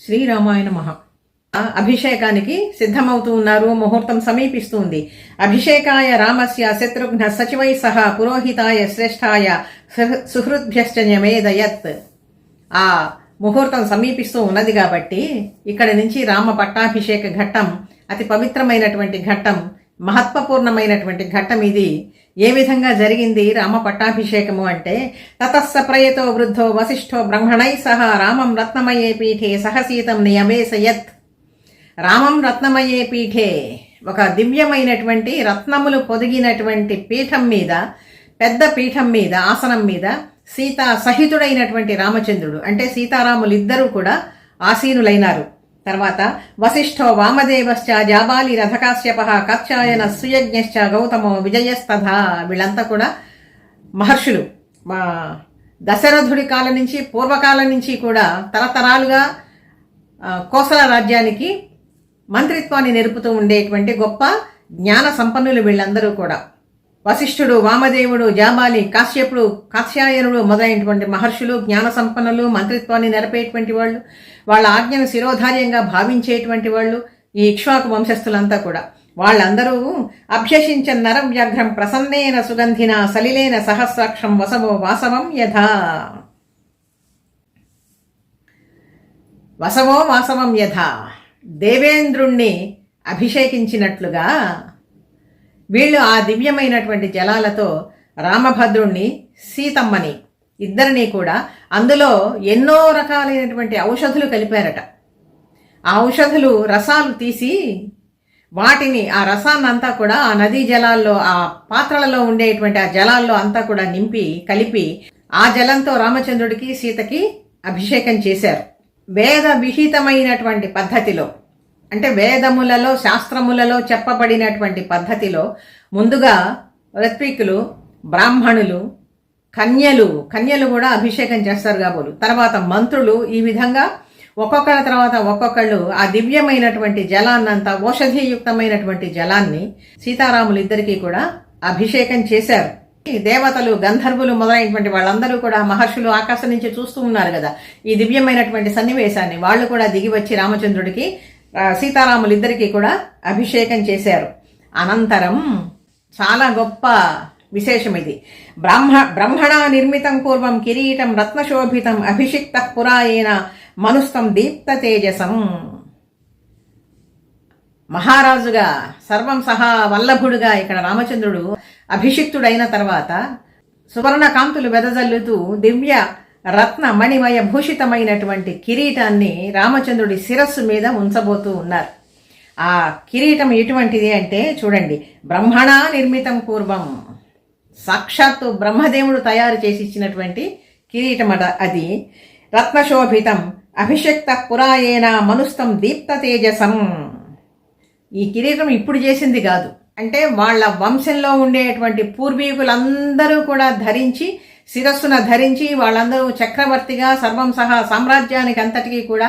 శ్రీరామాయ నమః. అభిషేకానికి సిద్ధమవుతూ ఉన్నారు. ముహూర్తం సమీపిస్తుంది. అభిషేకాయ రామస్య శత్రుఘ్న సచివై సహా పురోహితాయ శ్రేష్ఠాయ సుహృద్భ్యశ్చ న్యమేదయత్. ఆ ముహూర్తం సమీపిస్తూ ఉన్నది కాబట్టి ఇక్కడి నుంచి రామ పట్టాభిషేక ఘట్టం అతి పవిత్రమైనటువంటి ఘట్టం, మహత్వపూర్ణమైనటువంటి ఘట్టం. ఇది ఏ విధంగా జరిగింది రామ పట్టాభిషేకము అంటే, తతస్స ప్రయతో వృద్ధో వశిష్ఠో బ్రహ్మణై సహా రామం రత్నమయే పీఠే సహసీతం నియమేసయత్. రామం రత్నమయే పీఠే, ఒక దివ్యమైనటువంటి రత్నములు పొదిగినటువంటి పీఠం మీద, పెద్ద పీఠం మీద, ఆసనం మీద సీతా సహితుడైనటువంటి రామచంద్రుడు అంటే సీతారాములిద్దరూ కూడా ఆసీనులైనారు. తర్వాత వశిష్ఠో వామదేవశ్చ జాబాలి రథకాశ్యప కత్యాయన సుయజ్ఞశ్చ గౌతమో విజయస్తథా. వీళ్ళంతా కూడా మహర్షులు. దశరథుడి కాలం నుంచి, పూర్వకాలం నుంచి కూడా తరతరాలుగా కోసల రాజ్యానికి మంత్రిత్వాన్ని నెరుపుతూ ఉండేటువంటి గొప్ప జ్ఞాన సంపన్నులు వీళ్ళందరూ కూడా. వశిష్ఠుడు, వామదేవుడు, జాబాలి, కాశ్యపుడు, కాత్యాయనుడు మొదలైనటువంటి మహర్షులు, జ్ఞాన సంపన్నులు, మంత్రిత్వాన్ని నెరపేటువంటి వాళ్ళు, వాళ్ళ ఆజ్ఞను శిరోధార్యంగా భావించేటువంటి వాళ్ళు ఈ ఇక్ష్వాకు వంశస్థులంతా కూడా. వాళ్ళందరూ అభ్యసించ నరం వ్యాఘ్రం ప్రసన్నేన సుగంధిన సలిలేన సహస్రాక్షం వసవో వాసవం యథా. వసవో వాసవం యథా, దేవేంద్రుణ్ణి అభిషేకించినట్లుగా వీళ్ళు ఆ దివ్యమైనటువంటి జలాలతో రామభద్రుణ్ణి, సీతమ్మని ఇద్దరినీ కూడా అందులో ఎన్నో రకాలైనటువంటి ఔషధులు కలిపారట. ఆ ఔషధులు రసాలు తీసి వాటిని, ఆ రసాన్నంతా కూడా ఆ నదీ జలాల్లో, ఆ పాత్రలలో ఉండేటువంటి ఆ జలాల్లో అంతా కూడా నింపి కలిపి ఆ జలంతో రామచంద్రుడికి, సీతకి అభిషేకం చేశారు. వేద విహితమైనటువంటి పద్ధతిలో, అంటే వేదములలో, శాస్త్రములలో చెప్పబడినటువంటి పద్ధతిలో ముందుగా ఋత్విక్కులు, బ్రాహ్మణులు, కన్యలు కూడా అభిషేకం చేస్తారు కాబోలు. తర్వాత మంత్రులు, ఈ విధంగా ఒక్కొక్కరి తర్వాత ఒక్కొక్కళ్ళు ఆ దివ్యమైనటువంటి జలాన్నంతా, ఔషధీయుక్తమైనటువంటి జలాన్ని సీతారాములిద్దరికీ కూడా అభిషేకం చేశారు. దేవతలు, గంధర్వులు మొదలైనటువంటి వాళ్ళందరూ కూడా, మహర్షులు ఆకాశం నుంచి చూస్తూ ఉన్నారు కదా ఈ దివ్యమైనటువంటి సన్నివేశాన్ని. వాళ్ళు కూడా దిగి వచ్చి రామచంద్రుడికి, సీతారాములిద్దరికీ కూడా అభిషేకం చేశారు. అనంతరం చాలా గొప్ప విశేషం ఇది. బ్రహ్మణ నిర్మితం పూర్వం కిరీటం రత్నశోభితం అభిషిక్త పురాయేన మనుస్తం దీప్త తేజసం. మహారాజుగా, సర్వం సహా వల్లభుడుగా ఇక్కడ రామచంద్రుడు అభిషిక్తుడైన తర్వాత సువర్ణ కాంతులు వెదజల్లుతూ దివ్య రత్న మణిమయ భూషితమైనటువంటి కిరీటాన్ని రామచంద్రుడి శిరస్సు మీద ఉంచబోతూ ఉన్నారు. ఆ కిరీటం ఎటువంటిది అంటే చూడండి, బ్రహ్మణ నిర్మితం పూర్వం, సాక్షాత్తు బ్రహ్మదేవుడు తయారు చేసి ఇచ్చినటువంటి కిరీటం అది. రత్నశోభితం అభిషక్త పురాయేన మనుస్తం దీప్త తేజసం. ఈ కిరీటం ఇప్పుడు చేసింది కాదు, అంటే వాళ్ళ వంశంలో ఉండేటువంటి పూర్వీకులందరూ కూడా ధరించి, శిరస్సున ధరించి, వాళ్ళందరూ చక్రవర్తిగా సర్వం సహా సామ్రాజ్యానికి అంతటికీ కూడా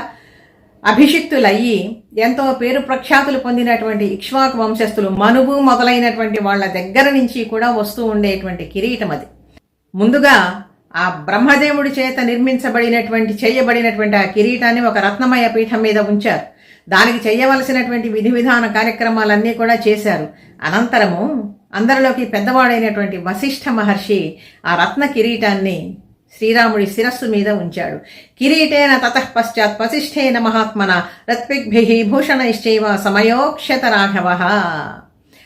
అభిషిక్తులయ్యి ఎంతో పేరు ప్రఖ్యాతులు పొందినటువంటి ఇక్ష్వాకు వంశస్థులు, మనువు మొదలైనటువంటి వాళ్ళ దగ్గర నుంచి కూడా వస్తూ ఉండేటువంటి కిరీటం అది. ముందుగా ఆ బ్రహ్మదేవుడి చేత చేయబడినటువంటి ఆ కిరీటాన్ని ఒక రత్నమయ పీఠం మీద ఉంచారు. దానికి చేయవలసినటువంటి విధి విధాన కార్యక్రమాలన్నీ కూడా చేశారు. అనంతరము అందరిలోకి పెద్దవాడైనటువంటి వశిష్ఠ మహర్షి ఆ రత్న కిరీటాన్ని శ్రీరాముడి శిరస్సు మీద ఉంచాడు. కిరీటేన తతః పశ్చాత్ వశిష్ఠేన మహాత్మన రత్విగ్భిః భూషణైశ్చైవ సమయోక్షత రాఘవ.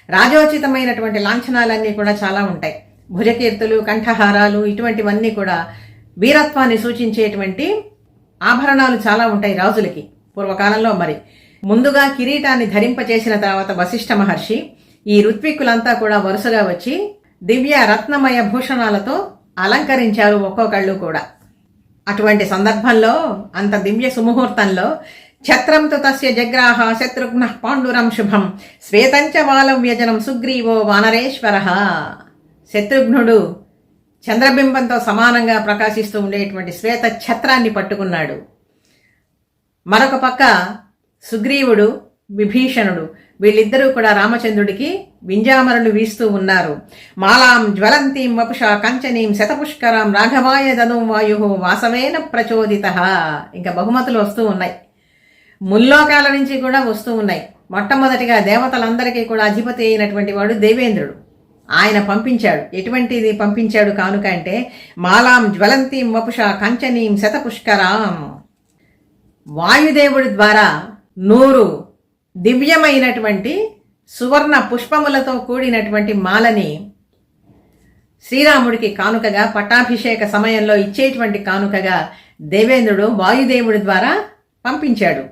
రాజోచితమైనటువంటి లాంఛనాలన్నీ కూడా చాలా ఉంటాయి. భుజకీర్తులు, కంఠహారాలు, ఇటువంటివన్నీ కూడా వీరత్వాన్ని సూచించేటువంటి ఆభరణాలు చాలా ఉంటాయి రాజులకి పూర్వకాలంలో. మరి ముందుగా కిరీటాన్ని ధరింపచేసిన తర్వాత వశిష్ఠ మహర్షి ఈ ఋత్విక్కులంతా కూడా వరుసగా వచ్చి దివ్య రత్నమయ భూషణాలతో అలంకరించారు ఒక్కొక్కళ్ళు కూడా. అటువంటి సందర్భంలో, అంత దివ్య సుముహూర్తంలో, ఛత్రంతు తస్య జగ్రాహ శత్రుఘ్న పాండురం శుభం శ్వేతంచ వాలవ్యజనం సుగ్రీవో వానరేశ్వర. శత్రుఘ్నుడు చంద్రబింబంతో సమానంగా ప్రకాశిస్తూ ఉండేటువంటి శ్వేత ఛత్రాన్ని పట్టుకున్నాడు. మరొక పక్క సుగ్రీవుడు, విభీషణుడు, వీళ్ళిద్దరూ కూడా రామచంద్రుడికి వింజామరలు వీస్తూ ఉన్నారు. మాలాం జ్వలంతీం వపుషా కంచనీం శతపుష్కరాం రాఘవాయ దను వాయు వాసవేన ప్రచోదిత. ఇంకా బహుమతులు వస్తూ ఉన్నాయి. ముల్లోకాల నుంచి కూడా వస్తూ ఉన్నాయి. మొట్టమొదటిగా దేవతలందరికీ కూడా అధిపతి అయినటువంటి వాడు దేవేంద్రుడు. ఆయన పంపించాడు. ఎటువంటిది పంపించాడు కానుక అంటే మాలాం జ్వలంతీం వపుష కంచనీం శతపుష్కరాం. వాయుదేవుడి ద్వారా 100 దివ్యమైనటువంటి సువర్ణ పుష్పములతో కూడినటువంటి మాలని శ్రీరాముడికి కానుకగా పట్టాభిషేక సమయంలో ఇచ్చేటువంటి కానుకగా దేవేంద్రుడు వాయుదేవుడి ద్వారా పంపించాడు.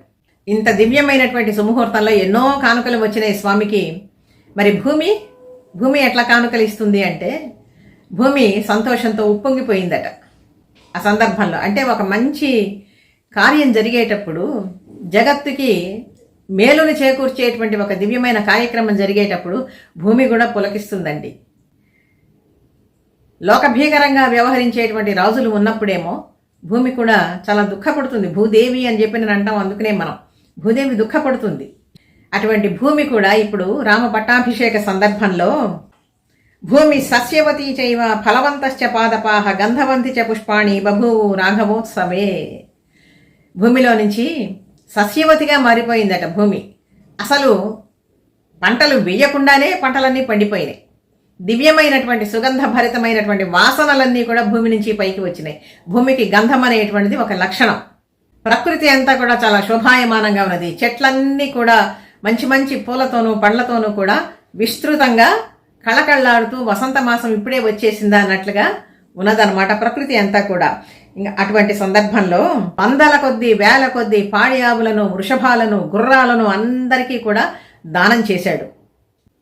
ఇంత దివ్యమైనటువంటి సుముహూర్తంలో ఎన్నో కానుకలు వచ్చినాయి స్వామికి. మరి భూమి ఎట్లా కానుకలు ఇస్తుంది అంటే భూమి సంతోషంతో ఉప్పొంగిపోయిందట ఆ సందర్భంలో. అంటే ఒక మంచి కార్యం జరిగేటప్పుడు, జగత్తుకి మేలును చేకూర్చేటువంటి ఒక దివ్యమైన కార్యక్రమం జరిగేటప్పుడు భూమి కూడా పులకిస్తుందండి. లోకభీకరంగా వ్యవహరించేటువంటి రాజులు ఉన్నప్పుడేమో భూమి కూడా చాలా దుఃఖపడుతుంది. భూదేవి అని చెప్పి నేను అంటాం, అందుకనే మనం భూదేవి దుఃఖపడుతుంది. అటువంటి భూమి కూడా ఇప్పుడు రామ పట్టాభిషేక సందర్భంలో భూమి సస్యవతీ చైవ ఫలవంతశ్చ పాదపాహ గంధవంతి చ పుష్పాణి బభూవు రాఘవోత్సవే. భూమిలో నుంచి సస్యవతిగా మారిపోయిందట భూమి. అసలు పంటలు వేయకుండానే పంటలన్నీ పండిపోయినాయి. దివ్యమైనటువంటి సుగంధభరితమైనటువంటి వాసనలన్నీ కూడా భూమి నుంచి పైకి వచ్చినాయి. భూమికి గంధం అనేటువంటిది ఒక లక్షణం. ప్రకృతి అంతా కూడా చాలా శోభాయమానంగా ఉన్నది. చెట్లన్నీ కూడా మంచి మంచి పూలతోనూ పండ్లతోనూ కూడా విస్తృతంగా కళకళ్ళాడుతూ వసంత మాసం ఇప్పుడే వచ్చేసిందా అన్నట్లుగా ఉన్నదన్నమాట ప్రకృతి అంతా కూడా. ఇంకా అటువంటి సందర్భంలో వందల కొద్దీ వేల కొద్దీ పాడి ఆవులను, వృషభాలను, గుర్రాలను అందరికీ కూడా దానం చేశాడు.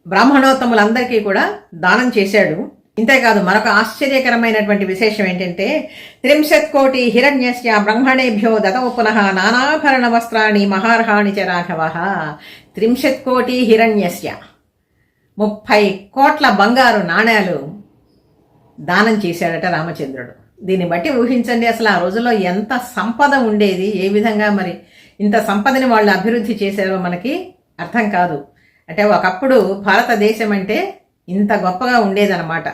బ్రాహ్మణోత్తములందరికీ కూడా దానం చేశాడు. ఇంతేకాదు మరొక ఆశ్చర్యకరమైనటువంటి విశేషం ఏంటంటే 30 కోటి హిరణ్యస్య బ్రహ్మణేభ్యో దతౌ పునః నానాభరణ వస్త్రాణి మహార్హాణి చ రాఘవః. 30 కోటి హిరణ్యస్య 30 కోట్ల బంగారు నాణేలు దానం చేశాడట రామచంద్రుడు. దీన్ని బట్టి ఊహించండి అసలు ఆ రోజుల్లో ఎంత సంపద ఉండేది, ఏ విధంగా మరి ఇంత సంపదని వాళ్ళు అభివృద్ధి చేశారో మనకి అర్థం కాదు. అంటే ఒకప్పుడు భారతదేశం అంటే ఇంత గొప్పగా ఉండేదన్నమాట.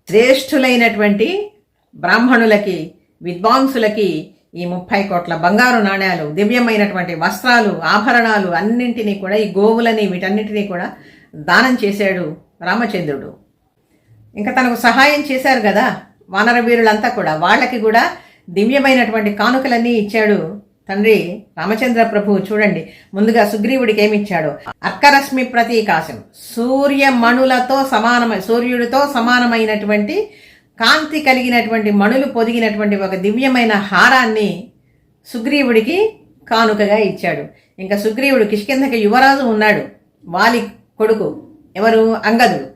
శ్రేష్ఠులైనటువంటి బ్రాహ్మణులకి, విద్వాంసులకి ఈ 30 కోట్ల బంగారు నాణ్యాలు, దివ్యమైనటువంటి వస్త్రాలు, ఆభరణాలు అన్నింటినీ కూడా, ఈ గోవులని వీటన్నింటినీ కూడా దానం చేశాడు రామచంద్రుడు. ఇంకా తనకు సహాయం చేశారు కదా వానర వీరులంతా కూడా, వాళ్ళకి కూడా దివ్యమైనటువంటి కానుకలన్నీ ఇచ్చాడు తండ్రి రామచంద్ర ప్రభువు. చూడండి, ముందుగా సుగ్రీవుడికి ఏమిచ్చాడు? అర్కరశ్మి ప్రతీకాశం, సూర్యుడితో సమానమైనటువంటి కాంతి కలిగినటువంటి మణులు పొదిగినటువంటి ఒక దివ్యమైన హారాన్ని సుగ్రీవుడికి కానుకగా ఇచ్చాడు. ఇంకా సుగ్రీవుడు కిష్కింధకి యువరాజు ఉన్నాడు, వాలి కొడుకు, ఎవరు? అంగదుడు.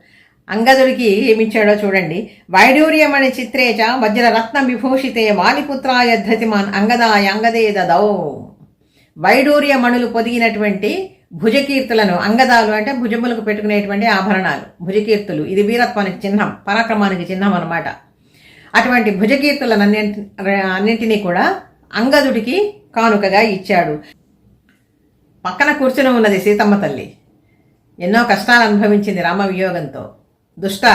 అంగదుడికి ఏమిచ్చాడో చూడండి. వైడూర్యమణి చిత్రేచ వజ్రరత్న విభూషితే వాలిపుత్రాయ ధృతిమాన్ అంగదాయ అంగదే దదౌ. వైడూర్యమణులు పొదిగినటువంటి భుజకీర్తులను, అంగదాలు అంటే భుజములకు పెట్టుకునేటువంటి ఆభరణాలు, భుజకీర్తులు. ఇది వీరత్వానికి చిహ్నం, పరాక్రమానికి చిహ్నం అన్నమాట. అటువంటి భుజకీర్తులను అన్నింటినీ కూడా అంగదుడికి కానుకగా ఇచ్చాడు. పక్కన కూర్చుని ఉన్నది సీతమ్మ తల్లి. ఎన్నో కష్టాలు అనుభవించింది రామ వియోగంతో. దుష్ట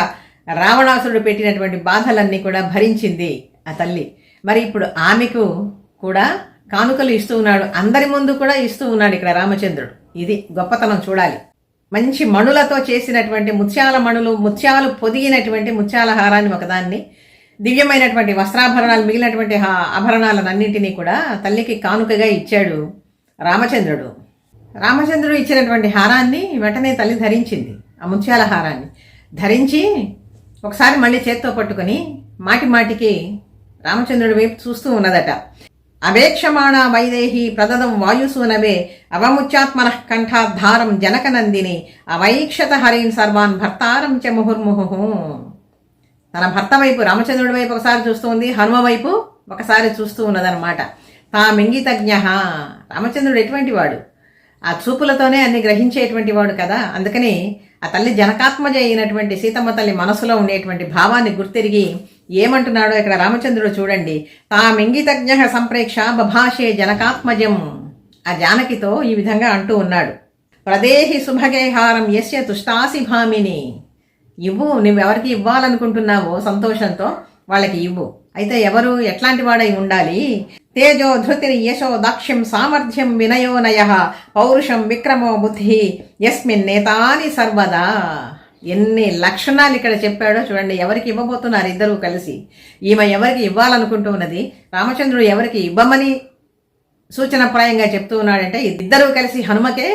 రావణాసురుడు పెట్టినటువంటి బాధలన్నీ కూడా భరించింది ఆ తల్లి. మరి ఇప్పుడు ఆమెకు కూడా కానుకలు ఇస్తూ ఉన్నాడు, అందరి ముందు కూడా ఇస్తూ ఉన్నాడు ఇక్కడ రామచంద్రుడు. ఇది గొప్పతనం చూడాలి. మంచి మణులతో చేసినటువంటి ముత్యాలు పొదిగినటువంటి ముత్యాల హారాన్ని ఒకదాన్ని, దివ్యమైనటువంటి వస్త్రాభరణాలు, మిగిలినటువంటి ఆభరణాలన్నింటినీ కూడా తల్లికి కానుకగా ఇచ్చాడు రామచంద్రుడు. రామచంద్రుడు ఇచ్చినటువంటి హారాన్ని వెంటనే తల్లి ధరించింది. ఆ ముత్యాల హారాన్ని ధరించి ఒకసారి మళ్ళీ చేత్తో పట్టుకుని మాటి మాటికి రామచంద్రుడి వైపు చూస్తూ ఉన్నదట. అవేక్షమాణ వైదేహి ప్రదదం వాయుసూనవే అవముచ్యాత్మన కంఠాద్ధారం జనకనందిని అవైక్షత హరీన్ సర్వాన్ భర్తారం చ ముహుర్ముహు. తన భర్త వైపు, రామచంద్రుడి వైపు ఒకసారి చూస్తూ ఉంది, హనుమ వైపు ఒకసారి చూస్తూ ఉన్నదనమాట. తామింగితజ్ఞ. రామచంద్రుడు ఎటువంటి వాడు? ఆ చూపులతోనే అన్ని గ్రహించేటువంటి వాడు కదా. అందుకని ఆ తల్లి జనకాత్మజ అయినటువంటి సీతమ్మ తల్లి మనసులో ఉండేటువంటి భావాన్ని గుర్తిరిగి ఏమంటున్నాడో ఇక్కడ రామచంద్రుడు చూడండి. తామింగితజ్ఞ సంప్రేక్ష బభాషే జనకాత్మజం. ఆ జానకితో ఈ విధంగా అంటూ ఉన్నాడు. ప్రదేహి శుభగేహారం యస్య తుష్టాసి భామిని. ఇవ్వు, నువ్వెవరికి ఇవ్వాలనుకుంటున్నావో సంతోషంతో వాళ్ళకి ఇవ్వు. అయితే ఎవరు, ఎట్లాంటి వాడై ఉండాలి? తేజో ధృతిరి యశో దాక్ష్యం సామర్థ్యం వినయో నయ పౌరుషం విక్రమో బుద్ధి యస్మిన్ నేతాని సర్వదా. ఎన్ని లక్షణాలు ఇక్కడ చెప్పాడో చూడండి. ఎవరికి ఇవ్వబోతున్నారు ఇద్దరూ కలిసి? ఈమె ఎవరికి ఇవ్వాలనుకుంటూ ఉన్నది, రామచంద్రుడు ఎవరికి ఇవ్వమని సూచనప్రాయంగా చెప్తూ ఉన్నాడంటే ఇద్దరూ కలిసి హనుమకే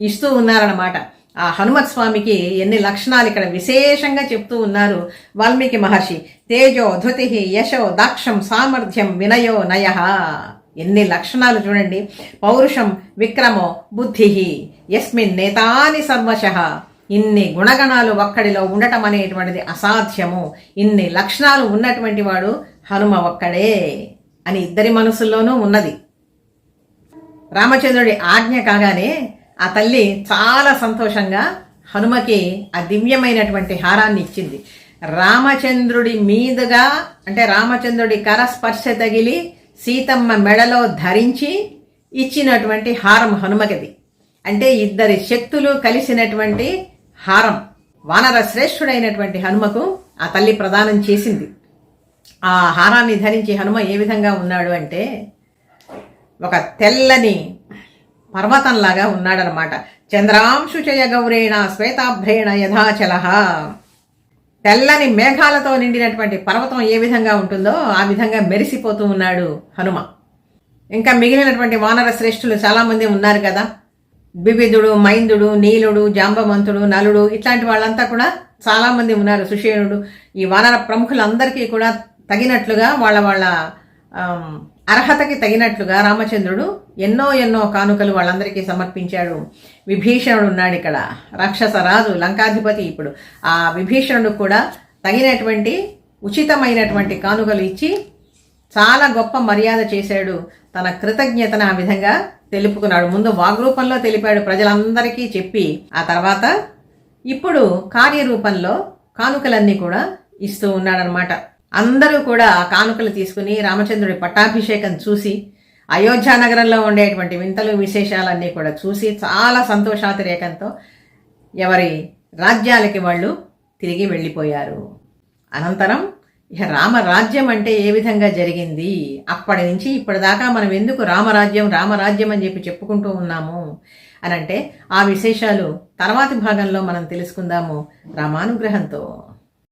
ఇస్తూ ఉన్నారన్నమాట. ఆ హనుమత్ స్వామికి ఎన్ని లక్షణాలు ఇక్కడ విశేషంగా చెప్తూ ఉన్నారు వాల్మీకి మహర్షి. తేజో ధృతి యశో దాక్షం సామర్థ్యం వినయో నయ. ఎన్ని లక్షణాలు చూడండి. పౌరుషం విక్రమో బుద్ధి యస్మిన్ నేతాని సర్వశః. ఇన్ని గుణగణాలు ఒక్కడిలో ఉండటం అనేటువంటిది అసాధ్యము. ఇన్ని లక్షణాలు ఉన్నటువంటి వాడు హనుమ ఒక్కడే అని ఇద్దరి మనసుల్లోనూ ఉన్నది. రామచంద్రుడి ఆజ్ఞ కాగానే ఆ తల్లి చాలా సంతోషంగా హనుమకి ఆ దివ్యమైనటువంటి హారాన్ని ఇచ్చింది. రామచంద్రుడి మీదుగా అంటే రామచంద్రుడి కరస్పర్శ తగిలి సీతమ్మ మెడలో ధరించి ఇచ్చినటువంటి హారం హనుమకిది. అంటే ఇద్దరి శక్తులు కలిసినటువంటి హారం వానర శ్రేష్ఠుడైనటువంటి హనుమకు ఆ తల్లి ప్రదానం చేసింది. ఆ హారాన్ని ధరించి హనుమ ఏ విధంగా ఉన్నాడు అంటే ఒక తెల్లని పర్వతంలాగా ఉన్నాడనమాట. చంద్రాంశుచయ గౌరేణ శ్వేతాభ్రేణ యథాచల. తెల్లని మేఘాలతో నిండినటువంటి పర్వతం ఏ విధంగా ఉంటుందో ఆ విధంగా మెరిసిపోతూ ఉన్నాడు హనుమ. ఇంకా మిగిలినటువంటి వానర శ్రేష్ఠులు చాలామంది ఉన్నారు కదా. బిబిధుడు, మైందుడు, నీలుడు, జాంబవంతుడు, నలుడు, ఇట్లాంటి వాళ్ళంతా కూడా చాలామంది ఉన్నారు. సుషేణుడు, ఈ వానర ప్రముఖులందరికీ కూడా తగినట్లుగా వాళ్ళ వాళ్ళ అర్హతకి తగినట్లుగా రామచంద్రుడు ఎన్నో ఎన్నో కానుకలు వాళ్ళందరికీ సమర్పించాడు. విభీషణుడు ఉన్నాడు ఇక్కడ, రాక్షస రాజు లంకాధిపతి. ఇప్పుడు ఆ విభీషణుడు కూడా తగినటువంటి ఉచితమైనటువంటి కానుకలు ఇచ్చి చాలా గొప్ప మర్యాద చేశాడు. తన కృతజ్ఞతను ఆ విధంగా తెలుపుకున్నాడు. ముందు వాగ్రూపంలో తెలిపాడు, ప్రజలందరికీ చెప్పి ఆ తర్వాత ఇప్పుడు కార్యరూపంలో కానుకలన్నీ కూడా ఇస్తూ ఉన్నాడనమాట. అందరూ కూడా ఆ కానుకలు తీసుకుని రామచంద్రుడి పట్టాభిషేకం చూసి అయోధ్య నగరంలో ఉండేటువంటి వింతలు విశేషాలన్నీ కూడా చూసి చాలా సంతోషాతిరేకంతో ఎవరి రాజ్యాలకి వాళ్ళు తిరిగి వెళ్ళిపోయారు. అనంతరం ఇక రామరాజ్యం అంటే ఏ విధంగా జరిగింది, అప్పటి నుంచి ఇప్పటిదాకా మనం ఎందుకు రామరాజ్యం రామరాజ్యం అని చెప్పుకుంటూ ఉన్నాము అనంటే ఆ విశేషాలు తర్వాతి భాగంలో మనం తెలుసుకుందాము రామానుగ్రహంతో.